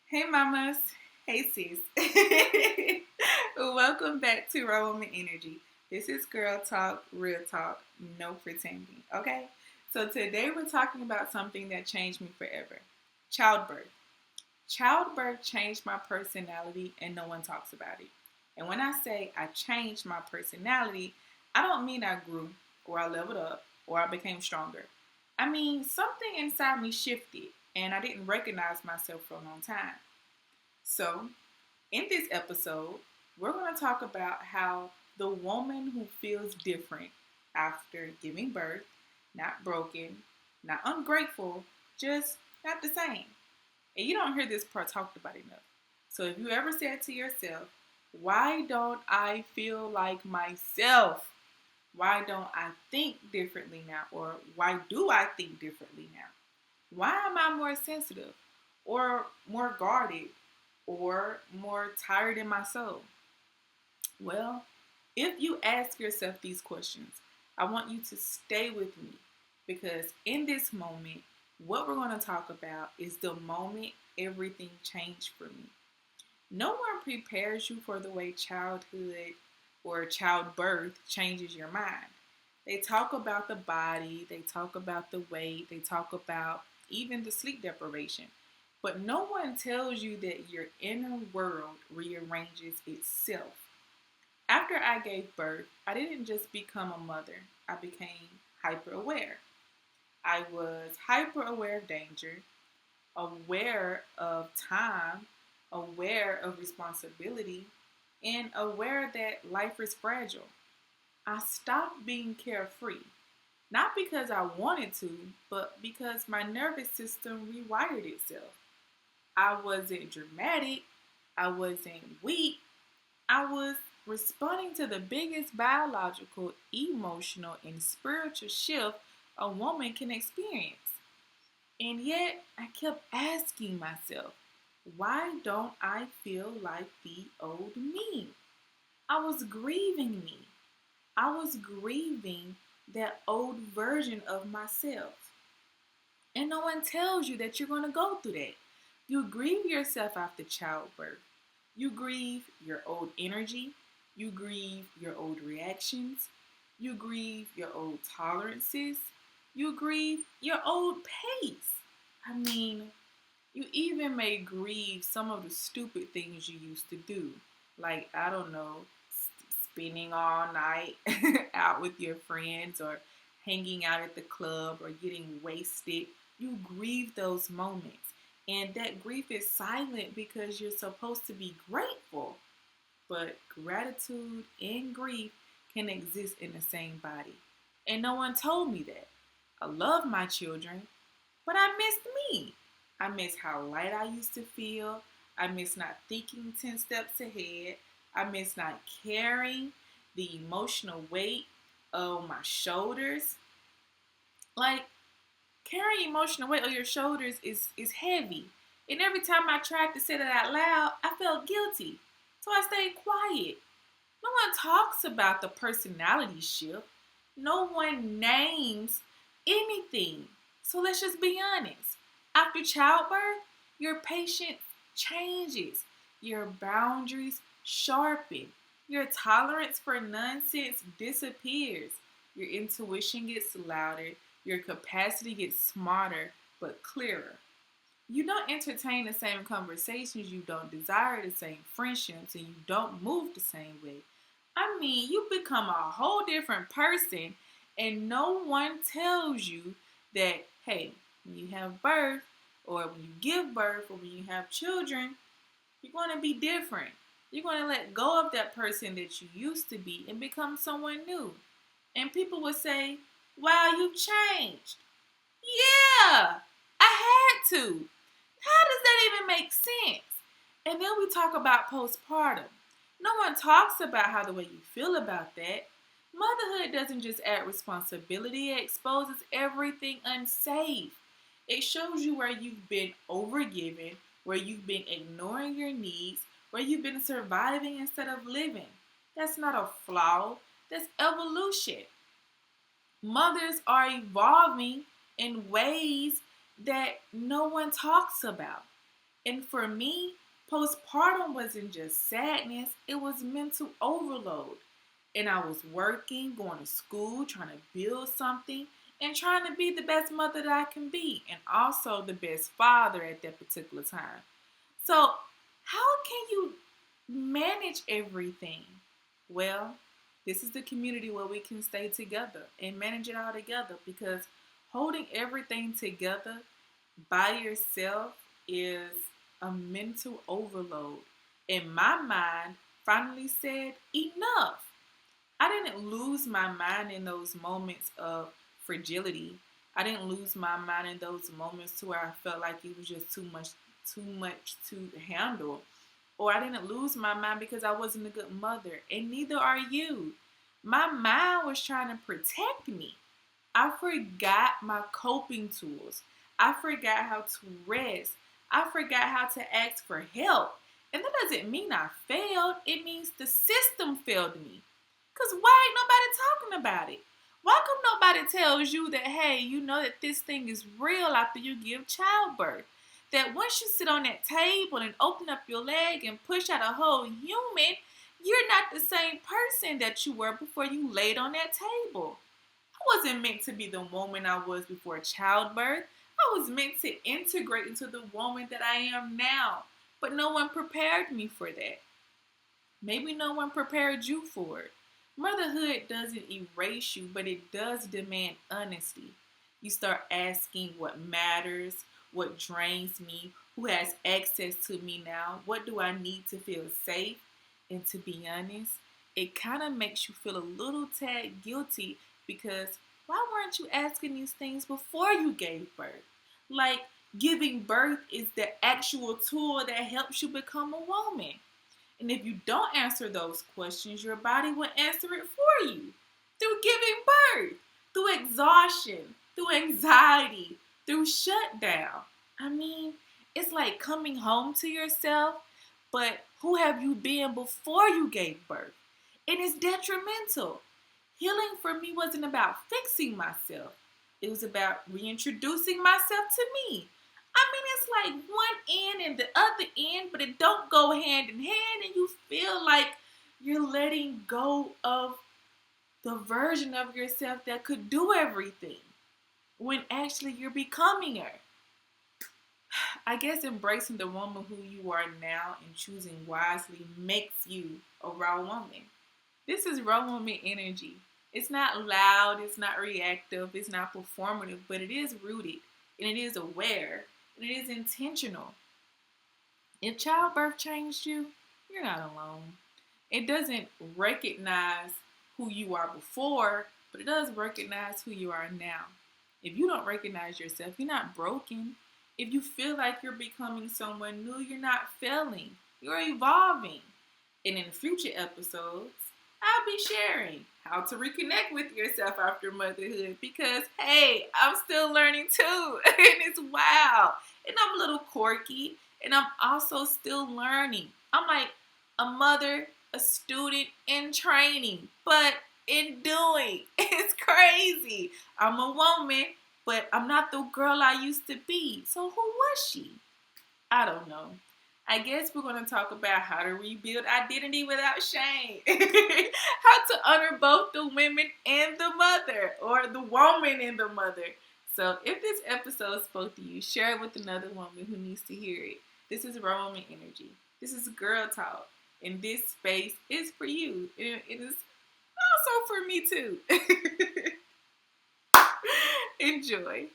Hey mamas, hey sis. Welcome back to Raw Woman Energy. This is girl talk, real talk, no pretending, okay? So today we're talking about something that changed me forever. Childbirth. Childbirth changed my personality and no one talks about it. And when I say I changed my personality, I don't mean I grew or I leveled up or I became stronger. I mean something inside me shifted and I didn't recognize myself for a long time. So, in this episode, we're going to talk about how the woman who feels different after giving birth, not broken, not ungrateful, just not the same. And you don't hear this part talked about enough. So, if you ever said to yourself, why don't I feel like myself? Why don't I think differently now? Or why do I think differently now? Why am I more sensitive or more guarded or more tired in my soul? Well, if you ask yourself these questions, I want you to stay with me because in this moment, what we're going to talk about is the moment everything changed for me. No one prepares you for the way childhood or childbirth changes your mind. They talk about the body, they talk about the weight, they talk about even the sleep deprivation. But no one tells you that your inner world rearranges itself. After I gave birth, I didn't just become a mother, I became hyper aware. I was hyper aware of danger, aware of time, aware of responsibility, and aware that life is fragile. I stopped being carefree, not because I wanted to, but because my nervous system rewired itself. I wasn't dramatic, I wasn't weak, I was responding to the biggest biological, emotional, and spiritual shift a woman can experience. And yet, I kept asking myself, why don't I feel like the old me? I was grieving me. I was grieving that old version of myself. And no one tells you that you're going to go through that. You grieve yourself after childbirth. You grieve your old energy. You grieve your old reactions. You grieve your old tolerances. You grieve your old pace. I mean, you even may grieve some of the stupid things you used to do. Like, I don't know, spending all night out with your friends or hanging out at the club or getting wasted. You grieve those moments. And that grief is silent because you're supposed to be grateful. But gratitude and grief can exist in the same body. And no one told me that. I love my children, but I missed me. I miss how light I used to feel. I miss not thinking 10 steps ahead. I miss not carrying the emotional weight on my shoulders. Like, carrying emotional weight on your shoulders is heavy. And every time I tried to say that out loud, I felt guilty. So I stayed quiet. No one talks about the personality shift. No one names anything. So let's just be honest. After childbirth, your patience changes. Your boundaries sharpen. Your tolerance for nonsense disappears. Your intuition gets louder. Your capacity gets smarter but clearer. You don't entertain the same conversations, you don't desire the same friendships, and you don't move the same way. I mean, you become a whole different person, and no one tells you that, hey, when you have birth, or when you give birth, or when you have children, you're going to be different. You're going to let go of that person that you used to be and become someone new. And people will say, wow, you've changed. Yeah, I had to. How does that even make sense? And then we talk about postpartum. No one talks about how the way you feel about that. Motherhood doesn't just add responsibility, it exposes everything unsafe. It shows you where you've been overgiven, where you've been ignoring your needs, where you've been surviving instead of living. That's not a flaw, that's evolution. Mothers are evolving in ways that no one talks about. And for me, postpartum wasn't just sadness, it was mental overload. And I was working, going to school, trying to build something, and trying to be the best mother that I can be, and also the best father at that particular time. So, how can you manage everything? Well, this is the community where we can stay together and manage it all together, because holding everything together by yourself is a mental overload. And my mind finally said, enough. I didn't lose my mind in those moments of fragility. I didn't lose my mind in those moments to where I felt like it was just too much to handle. Or I didn't lose my mind because I wasn't a good mother. And neither are you. My mind was trying to protect me. I forgot my coping tools. I forgot how to rest. I forgot how to ask for help. And that doesn't mean I failed. It means the system failed me. Because why ain't nobody talking about it? Why come nobody tells you that, hey, you know that this thing is real after you give childbirth? That once you sit on that table and open up your leg and push out a whole human, you're not the same person that you were before you laid on that table. I wasn't meant to be the woman I was before childbirth. I was meant to integrate into the woman that I am now. But no one prepared me for that. Maybe no one prepared you for it. Motherhood doesn't erase you, but it does demand honesty. You start asking what matters, what drains me, who has access to me now, what do I need to feel safe? And to be honest, it kind of makes you feel a little tad guilty, because why weren't you asking these things before you gave birth? Like, giving birth is the actual tool that helps you become a woman. And if you don't answer those questions, your body will answer it for you through giving birth, through exhaustion, through anxiety, through shutdown. I mean, it's like coming home to yourself, but who have you been before you gave birth? And it's detrimental. Healing for me wasn't about fixing myself. It was about reintroducing myself to me. I mean, it's like one end and the other end, but it don't go hand in hand, and you feel like you're letting go of the version of yourself that could do everything, when actually you're becoming her. I guess embracing the woman who you are now and choosing wisely makes you a raw woman. This is raw woman energy. It's not loud, it's not reactive, it's not performative, but it is rooted and it is aware and it is intentional. If childbirth changed you, you're not alone. It doesn't recognize who you are before, but it does recognize who you are now. If you don't recognize yourself, you're not broken. If you feel like you're becoming someone new, you're not failing. You're evolving. And in future episodes, I'll be sharing how to reconnect with yourself after motherhood, because, hey, I'm still learning too. And it's wild. And I'm a little quirky. And I'm also still learning. I'm like a mother, a student in training, but in doing. It's crazy. I'm a woman, but I'm not the girl I used to be. So who was she? I don't know. I guess we're going to talk about how to rebuild identity without shame. How to honor both the women and the mother, or the woman and the mother. So if this episode spoke to you, share it with another woman who needs to hear it. This is raw woman energy. This is girl talk. And this space is for you. It is also for me too. Enjoy.